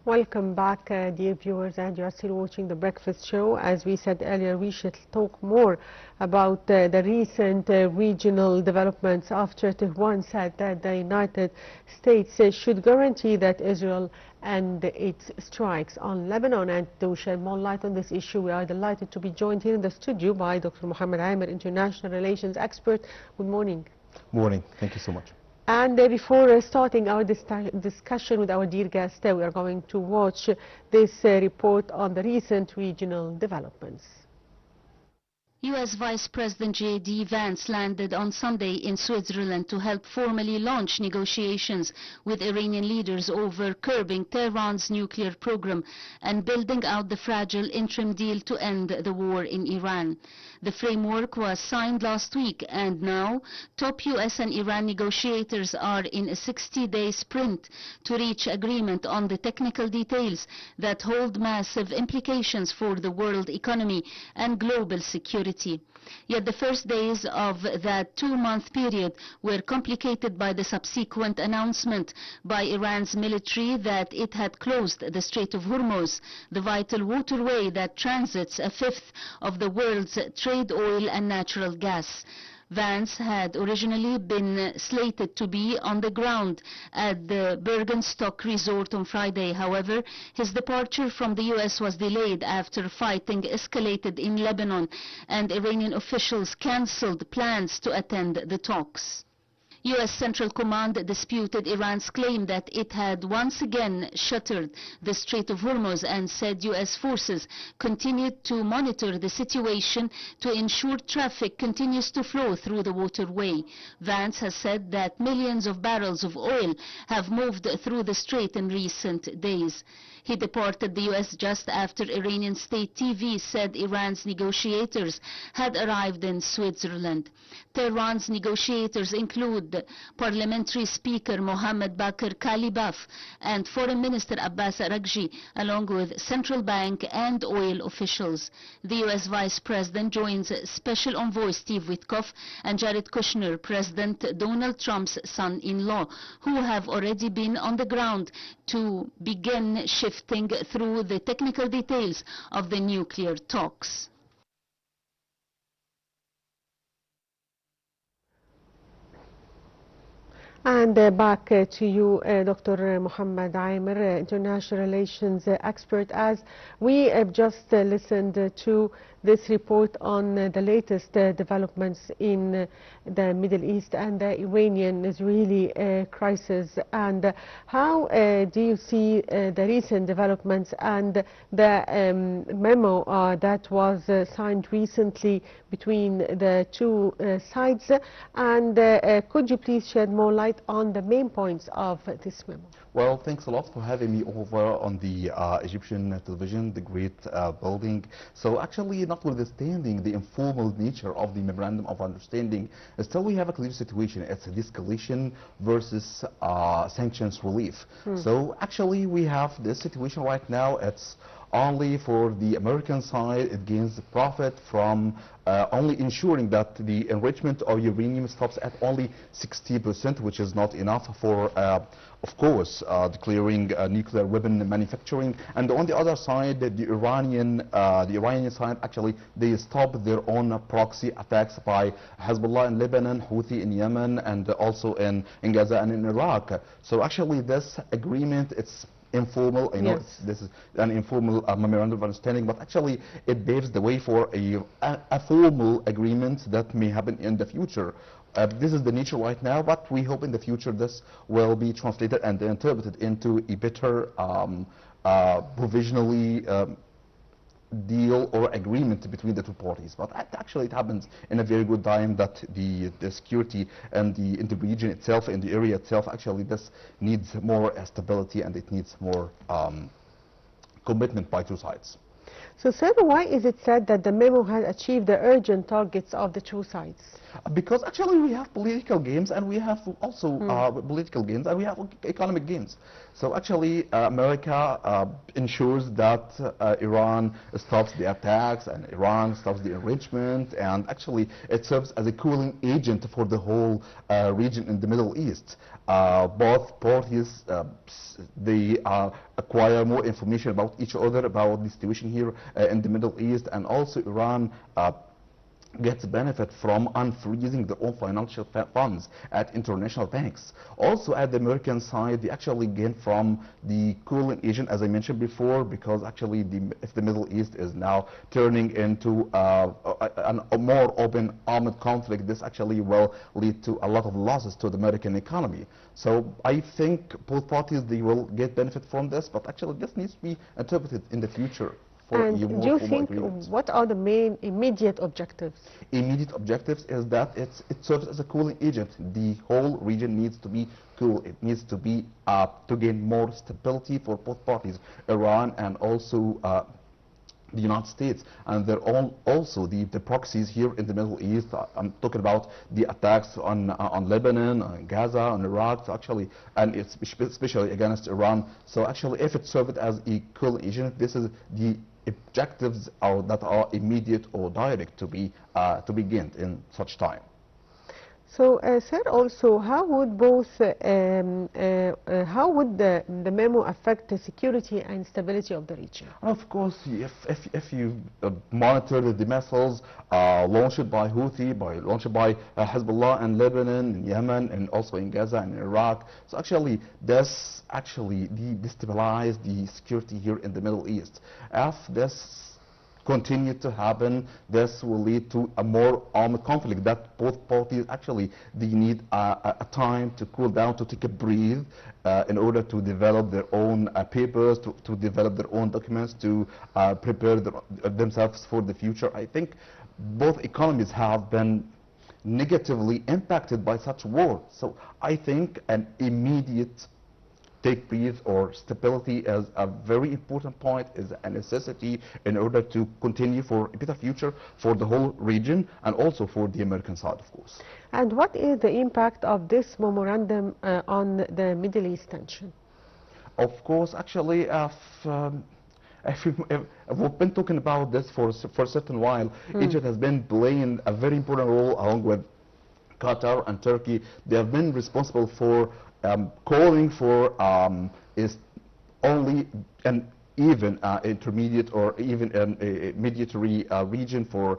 Welcome back, dear viewers, and you are still watching The Breakfast Show. As we said earlier, we should talk more about the recent regional developments after Tehran said that the United States should guarantee that Israel and its strikes on Lebanon. And to shed more light on this issue, we are delighted to be joined here in the studio by Dr. Mohamad, Amer, international relations expert. Good morning. Morning. Thank you so much. And before starting our discussion with our dear guest, we are going to watch this report on the recent regional developments. U.S. Vice President J.D. Vance landed on Sunday in Switzerland to help formally launch negotiations with Iranian leaders over curbing Tehran's nuclear program and building out the fragile interim deal to end the war in Iran. The framework was signed last week, and now top U.S. and Iran negotiators are in a 60-day sprint to reach agreement on the technical details that hold massive implications for the world economy and global security. Yet the first days of that two-month period were complicated by the subsequent announcement by Iran's military that it had closed the Strait of Hormuz, the vital waterway that transits a fifth of the world's trade oil and natural gas. Vance had originally been slated to be on the ground at the Bergenstock resort on Friday. However, his departure from the U.S. was delayed after fighting escalated in Lebanon, and Iranian officials cancelled plans to attend the talks. U.S. Central Command disputed Iran's claim that it had once again shuttered the Strait of Hormuz and said U.S. forces continued to monitor the situation to ensure traffic continues to flow through the waterway. Vance has said that millions of barrels of oil have moved through the strait in recent days. He departed the U.S. just after Iranian state TV said Iran's negotiators had arrived in Switzerland. Tehran's negotiators include Parliamentary Speaker Mohamad Kalibaf and Foreign Minister Abbas Araghchi, along with central bank and oil officials. The U.S. Vice President joins Special Envoy Steve Witkoff and Jared Kushner, President Donald Trump's son-in-law, who have already been on the ground to begin shifting through the technical details of the nuclear talks. And back to you, Dr. Mohamad Amer, international relations expert. As we have just listened to this report on the latest developments in the Middle East and the Iranian-Israeli crisis, and how do you see the recent developments and the memo that was signed recently between the two sides, and could you please shed more light on the main points of this memo? Well, thanks a lot for having me over on the Egyptian television, the great building. So actually, notwithstanding the informal nature of the Memorandum of Understanding, still we have a clear situation. It's a de-escalation versus sanctions relief. So actually, we have this situation right now. It's only for the American side, it gains profit from only ensuring that the enrichment of uranium stops at only 60%, which is not enough for, of course, declaring nuclear weapon manufacturing. And on the other side, the Iranian side, actually, they stop their own proxy attacks by Hezbollah in Lebanon, Houthi in Yemen, and also in Gaza and in Iraq. So actually, this agreement, it's informal. I know this is an informal memorandum of understanding, but actually it paves the way for a formal agreement that may happen in the future. This is the nature right now, but we hope in the future this will be translated and interpreted into a better provisionally deal or agreement between the two parties. But actually it happens in a very good time that the security and in the region itself, in the area itself, actually this needs more stability and it needs more commitment by two sides. So, sir, why is it said that the memo has achieved the urgent targets of the two sides? Because actually we have political games and we have also political games and we have economic games. So actually America ensures that Iran stops the attacks and Iran stops the enrichment, and actually it serves as a cooling agent for the whole region in the Middle East. Both parties, they acquire more information about each other, about the situation here in the Middle East, and also Iran gets benefit from unfreezing their own financial funds at international banks. Also at the American side, they actually gain from the cooling agent, as I mentioned before, because actually if the Middle East is now turning into a more open armed conflict, this actually will lead to a lot of losses to the American economy. So I think both parties, they will get benefit from this, but actually this needs to be interpreted in the future. And do you think, what are the main immediate objectives? Immediate objectives is that it serves as a cooling agent. The whole region needs to be cool. It needs to be to gain more stability for both parties, Iran and also the United States, and they're all also the proxies here in the Middle East. I'm talking about the attacks on Lebanon, on Gaza, on Iraq, so actually, and it's especially against Iran. So actually, if it served as a cooling agent, this is the objectives that are immediate or direct to be gained in such time. So, sir, also, how would the memo affect the security and stability of the region? Of course, if you monitor the missiles launched by Houthi, launched by Hezbollah in Lebanon, in Yemen, and also in Gaza and Iraq, so actually this destabilizes the security here in the Middle East. If this continue to happen, this will lead to a more armed conflict that both parties actually they need a time to cool down, to take a breathe in order to develop their own papers, to develop their own documents, to prepare themselves for the future. I think both economies have been negatively impacted by such war. So I think an immediate take breathe or stability is a very important point, is a necessity in order to continue for a better future for the whole region and also for the American side, of course. And what is the impact of this memorandum on the Middle East tension? Of course, actually, we've been talking about this for a certain while. Egypt has been playing a very important role along with Qatar and Turkey. They have been responsible for calling for is only an even intermediate or even a mediatory region for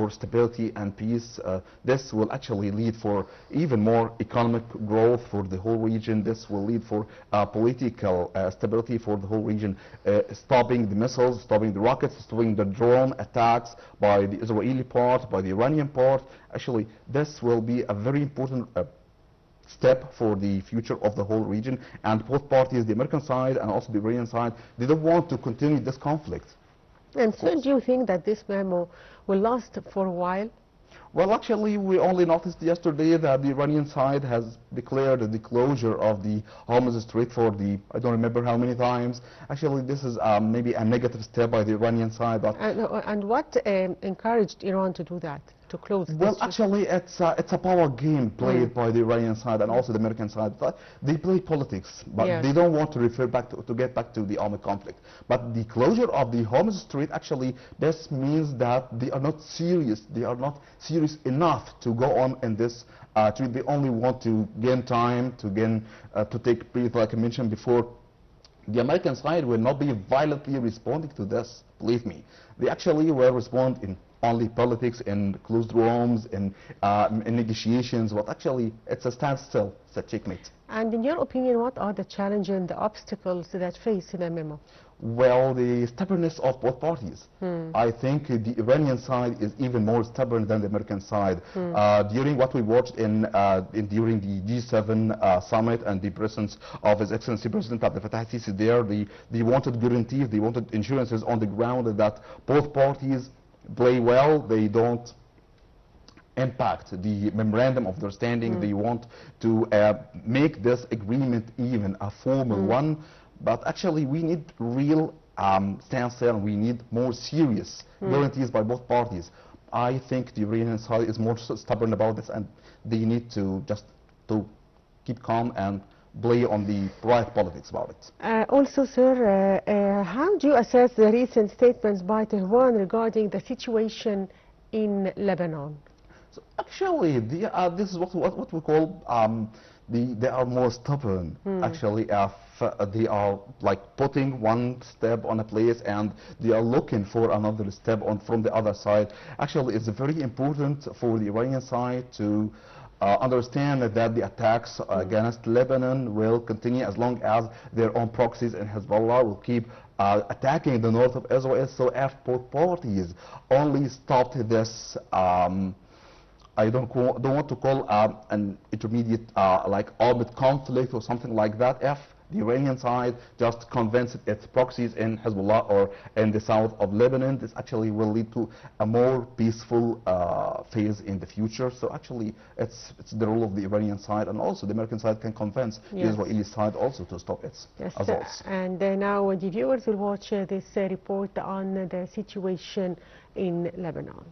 stability and peace. This will actually lead for even more economic growth for the whole region. This will lead for political stability for the whole region, stopping the missiles, stopping the rockets, stopping the drone attacks by the Israeli part, by the Iranian part. Actually, this will be a very important step for the future of the whole region, and both parties, the American side and also the Iranian side, they don't want to continue this conflict. And so do you think that this memo will last for a while? Well, actually, we only noticed yesterday that the Iranian side has declared the closure of the Hormuz Strait for I don't remember how many times. Actually, this is maybe a negative step by the Iranian side. But and what encouraged Iran to do that, to close this? Well, actually, it's a power game played by the Iranian side and also the American side. But they play politics, but they don't want to refer back to get back to the armed conflict. But the closure of the Hormuz Strait, actually, this means that they are not serious. They are not serious enough to go on in this treaty. They only want to gain time, to take breath, like I mentioned before. The American side will not be violently responding to this, believe me. They actually will respond in only politics, in closed rooms, in negotiations, but actually it's a standstill, it's a checkmate. And in your opinion, what are the challenges and the obstacles that face the memo? Well, the stubbornness of both parties. I think the Iranian side is even more stubborn than the American side. During what we watched during the G7 summit and the presence of His Excellency President Abdel Fattah al-Sisi there, they wanted guarantees, they wanted insurances on the ground that both parties play well, they don't impact the memorandum of understanding. They want to make this agreement even a formal one. But actually, we need real standstill. We need more serious guarantees by both parties. I think the Iranian side is more stubborn about this, and they need to just to keep calm and play on the right politics about it. Also, sir, how do you assess the recent statements by Tehran regarding the situation in Lebanon? So actually, this is what we call they are more stubborn. Actually, if they are like putting one step on a place and they are looking for another step on from the other side. Actually, it's very important for the Iranian side to understand that the attacks against Lebanon will continue as long as their own proxies and Hezbollah will keep attacking the north of Israel. So if both parties only stopped this, I don't want to call an intermediate like armed conflict or something like that. If the Iranian side just convinced its proxies in Hezbollah or in the south of Lebanon, this actually will lead to a more peaceful phase in the future. So actually, it's the role of the Iranian side, and also the American side can convince the Israeli side also to stop its assaults. And now the viewers will watch this report on the situation in Lebanon.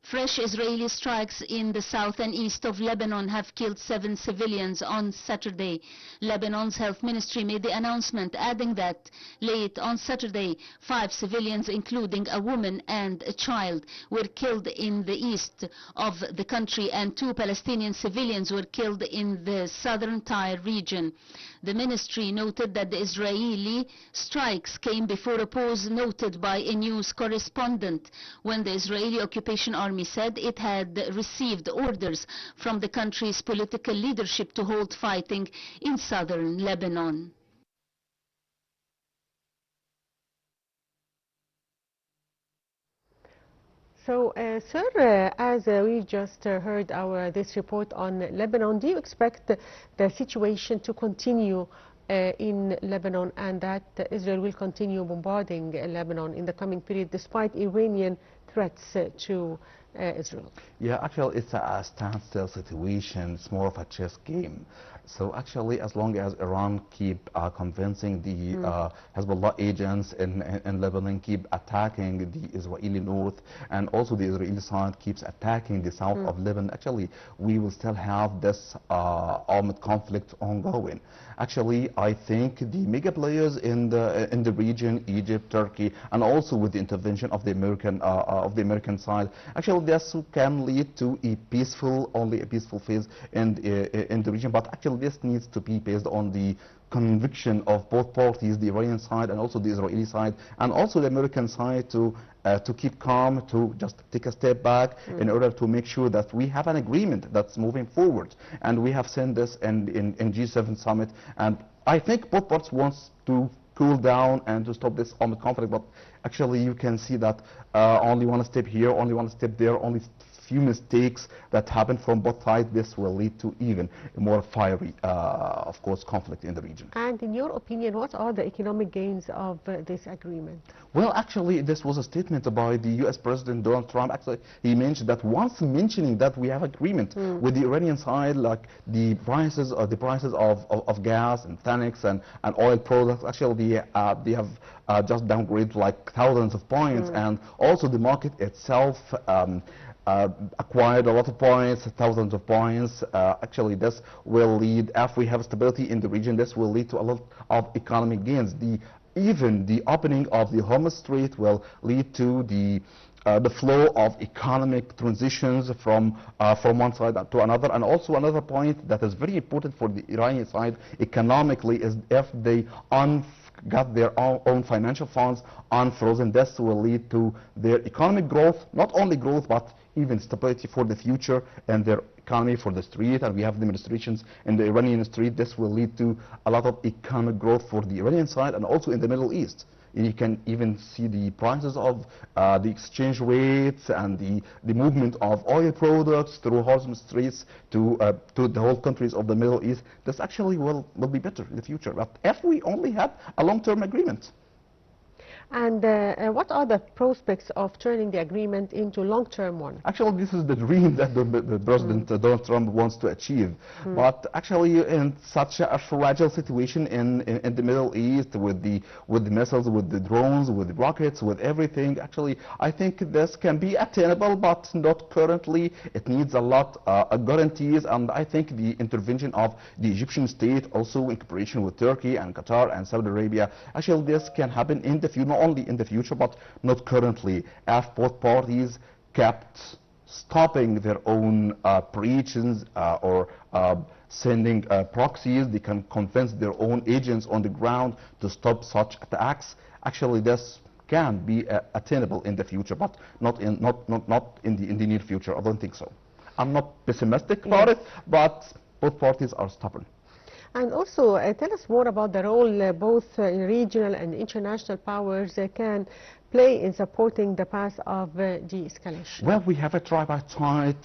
Fresh Israeli strikes in the south and east of Lebanon have killed 7 civilians on Saturday. Lebanon's health ministry made the announcement, adding that late on Saturday, 5 civilians, including a woman and a child, were killed in the east of the country, and 2 Palestinian civilians were killed in the southern Tyre region. The ministry noted that the Israeli strikes came before a pause noted by a news correspondent when the Israeli occupation army said it had received orders from the country's political leadership to halt fighting in southern Lebanon. So, sir, as we just heard this report on Lebanon, do you expect the situation to continue in Lebanon, and that Israel will continue bombarding Lebanon in the coming period despite Iranian threats to Israel? Yeah, actually it's a standstill situation. It's more of a chess game. So actually, as long as Iran keep convincing the Hezbollah agents in Lebanon, keep attacking the Israeli north, and also the Israeli side keeps attacking the south of Lebanon, actually we will still have this armed conflict ongoing. Actually, I think the mega players in the region, Egypt, Turkey, and also with the intervention of the American side, actually this can lead to only a peaceful phase in the region. But actually, this needs to be based on the conviction of both parties, the Iranian side and also the Israeli side, and also the American side to keep calm, to just take a step back in order to make sure that we have an agreement that's moving forward. And we have seen this in G7 summit, and I think both parties want to cool down and to stop this armed conflict, but actually you can see that only one step here, only one step there, only few mistakes that happen from both sides, this will lead to even a more fiery, of course, conflict in the region. And in your opinion, what are the economic gains of this agreement? Well, actually, this was a statement by the U.S. President Donald Trump. Actually, he mentioned that once mentioning that we have agreement with the Iranian side, like the prices of gas and thanics and oil products, actually they have just downgraded like thousands of points, and also the market itself acquired a lot of points, thousands of points. Actually, this will lead, if we have stability in the region, this will lead to a lot of economic gains. Even the opening of the Hormuz Strait will lead to the flow of economic transitions from one side to another. And also another point that is very important for the Iranian side economically is if they got their own financial funds unfrozen, this will lead to their economic growth, not only growth but even stability for the future and their economy for the street. And we have demonstrations in the Iranian street. This will lead to a lot of economic growth for the Iranian side and also in the Middle East. And you can even see the prices of the exchange rates and the movement of oil products through Hormuz Straits to the whole countries of the Middle East. This actually will be better in the future, but if we only have a long-term agreement. And what are the prospects of turning the agreement into long-term one? Actually, this is the dream that the President Donald Trump wants to achieve. But actually, in such a fragile situation in the Middle East, with the missiles, with the drones, with the rockets, with everything, actually, I think this can be attainable, but not currently. It needs a lot of guarantees, and I think the intervention of the Egyptian state, also in cooperation with Turkey and Qatar and Saudi Arabia, actually, this can happen in the future, not only in the future, but not currently, if both parties kept stopping their own operations or sending proxies. They can convince their own agents on the ground to stop such attacks. Actually, this can be attainable in the future, but not in the near future. I don't think so. I'm not pessimistic about it, but both parties are stubborn. And also, tell us more about the role both regional and international powers can play in supporting the path of de-escalation. Well, we have a tripartite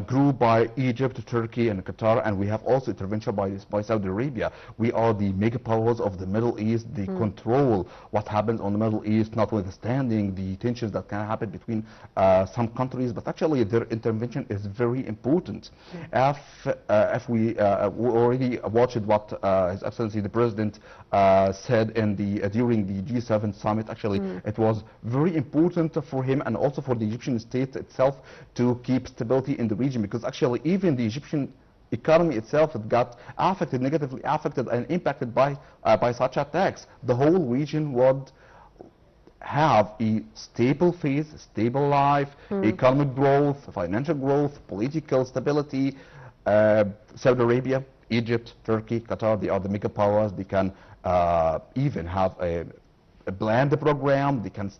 group by Egypt, Turkey, and Qatar, and we have also intervention by Saudi Arabia. We are the mega powers of the Middle East. They control what happens on the Middle East, notwithstanding the tensions that can happen between some countries. But actually, their intervention is very important. If we already watched what His Excellency the President said in during the G7 summit, actually, it was very important for him and also for the Egyptian state itself to keep stability in the region, because actually even the Egyptian economy itself got affected, negatively affected and impacted by such attacks. The whole region would have a stable phase, stable life, economic growth, financial growth, political stability. Saudi Arabia, Egypt, Turkey, Qatar, they are the mega powers. They can even have a plan the program. They can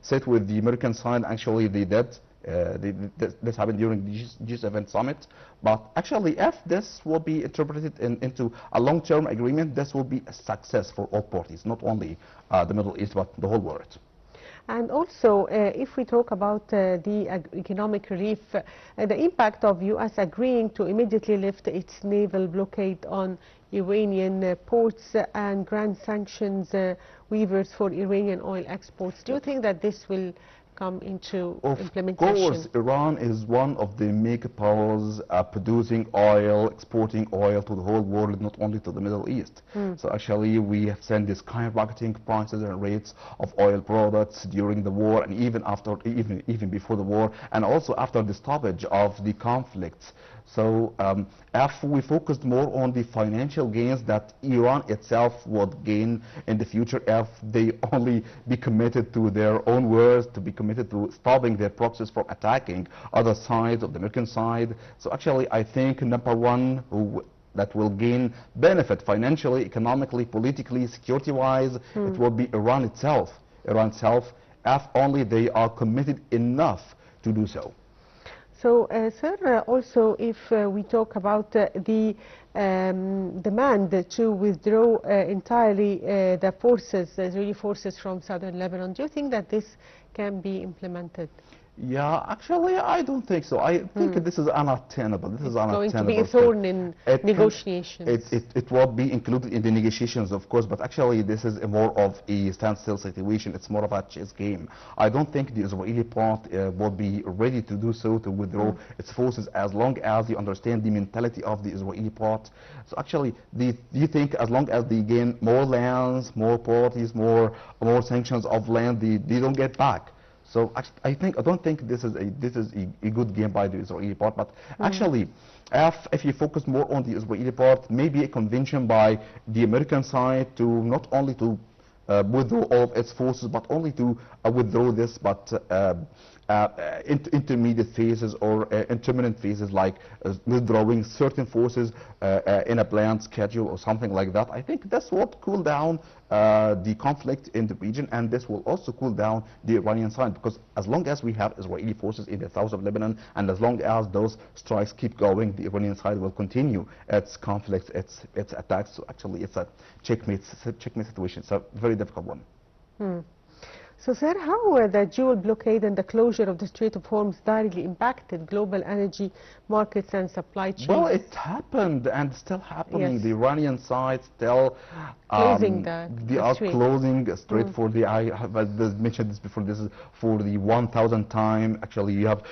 sit with the American side. Actually, they did. This happened during the G7 summit. But actually, if this will be interpreted into a long-term agreement, this will be a success for all parties, not only the Middle East, but the whole world. And also, if we talk about the economic relief, the impact of U.S. agreeing to immediately lift its naval blockade on Iranian ports and grant sanctions waivers for Iranian oil exports, do you think that this will come into implementation? Of course, Iran is one of the mega powers producing oil, exporting oil to the whole world, not only to the Middle East. So actually, we have seen this skyrocketing prices and rates of oil products during the war, and even after, even before the war, and also after the stoppage of the conflicts. So if we focused more on the financial gains that Iran itself would gain in the future, if they only be committed to their own words, to be committed to stopping their proxies from attacking other sides of the American side. So actually, I think number one that will gain benefit financially, economically, politically, security-wise, it will be Iran itself. Iran itself, if only they are committed enough to do so. So, sir, also if we talk about the demand to withdraw entirely the forces, the Israeli forces from southern Lebanon, do you think that this can be implemented? Yeah, actually, I don't think so. I think this is unattainable. This is unattainable. Going to be a thorn in negotiations. It will be included in the negotiations, of course, but actually this is more of a standstill situation. It's more of a chess game. I don't think the Israeli part will be ready to do so, to withdraw its forces, as long as you understand the mentality of the Israeli part. So actually, do you think as long as they gain more lands, more parties, more sanctions of land, they don't get back? So I don't think this is a good game by the Israeli part. But actually, if you focus more on the Israeli part, maybe a convention by the American side to not only to withdraw all of its forces, but only to withdraw this, but intermediate phases or intermittent phases, like withdrawing certain forces in a planned schedule or something like that. I think this will cool down the conflict in the region, and this will also cool down the Iranian side, because as long as we have Israeli forces in the south of Lebanon, and as long as those strikes keep going, the Iranian side will continue its conflicts, its attacks. So actually, it's a checkmate situation. It's a very difficult one. So, sir, how the dual blockade and the closure of the Strait of Hormuz directly impacted global energy markets and supply chains? Well, it happened and still happening. Yes. The Iranian side still Closing they are strait. closing a strait for the. I have mentioned this before. This is for the 1,000th time. Actually, you have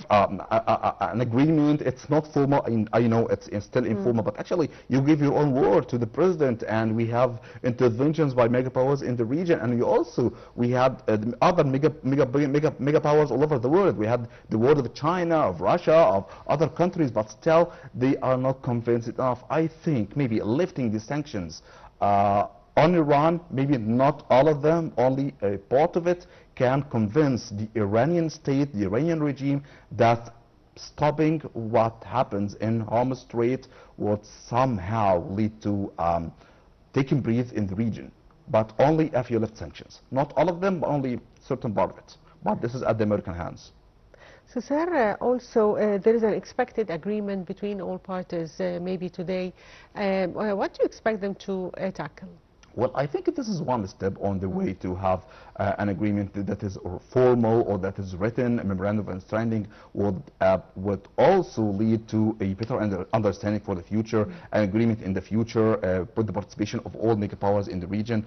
an agreement. It's not formal. I know it's still informal, but actually, you give your own word to the president, and we have interventions by megapowers in the region, and we had other megapowers all over the world. We had the word of China, of Russia, of other countries, but still they are not convinced enough. I think maybe lifting the sanctions on Iran, maybe not all of them, only a part of it, can convince the Iranian state, the Iranian regime, that stopping what happens in Hormuz Strait would somehow lead to taking breath in the region, but only if you lift sanctions. Not all of them, but only a certain part of it. But this is at the American hands. So, sir, also there is an expected agreement between all parties maybe today. What do you expect them to tackle? Well, I think this is one step on the way to have an agreement that is formal or that is written. A memorandum of understanding would also lead to a better understanding for the future, an agreement in the future with the participation of all megapowers in the region.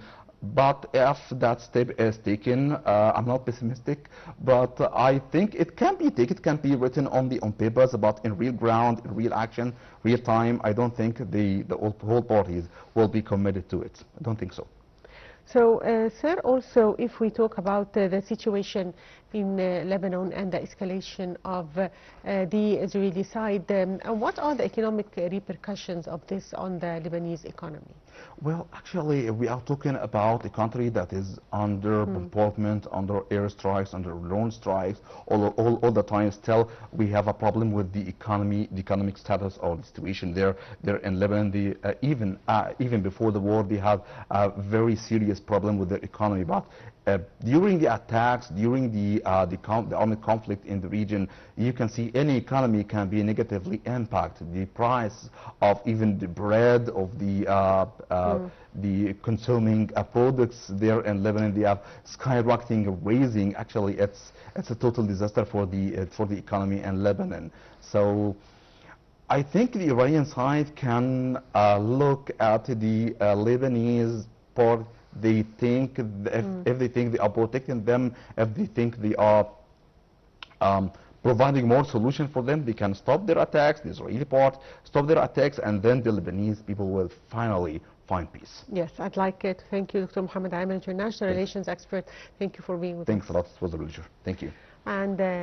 But if that step is taken, I'm not pessimistic, but I think it can be taken, it can be written only on papers, but in real ground, in real action, real time, I don't think the whole parties will be committed to it. I don't think so. So, sir, also, if we talk about the situation in Lebanon and the escalation of the Israeli side, what are the economic repercussions of this on the Lebanese economy? Well, actually, we are talking about a country that is under bombardment, under airstrikes, under drone strikes, all the time. Still, we have a problem with the economy, the economic status or the situation there in Lebanon. Even before the war, they have a very serious problem with their economy. But during the attacks, during the armed conflict in the region, you can see any economy can be negatively impacted. The price of even the bread, of the consuming products there in Lebanon, they are skyrocketing, raising. Actually, it's a total disaster for the economy in Lebanon. So I think the Iranian side can look at the Lebanese part. They think if they think they are protecting them, if they think they are providing more solution for them, they can stop their attacks, the Israeli part, stop their attacks, and then the Lebanese people will finally find peace. Yes, I'd like to thank you, Dr. Mohamad Amer, international relations expert. Thank you for being with us. Thanks a lot. It was a pleasure. Thank you. And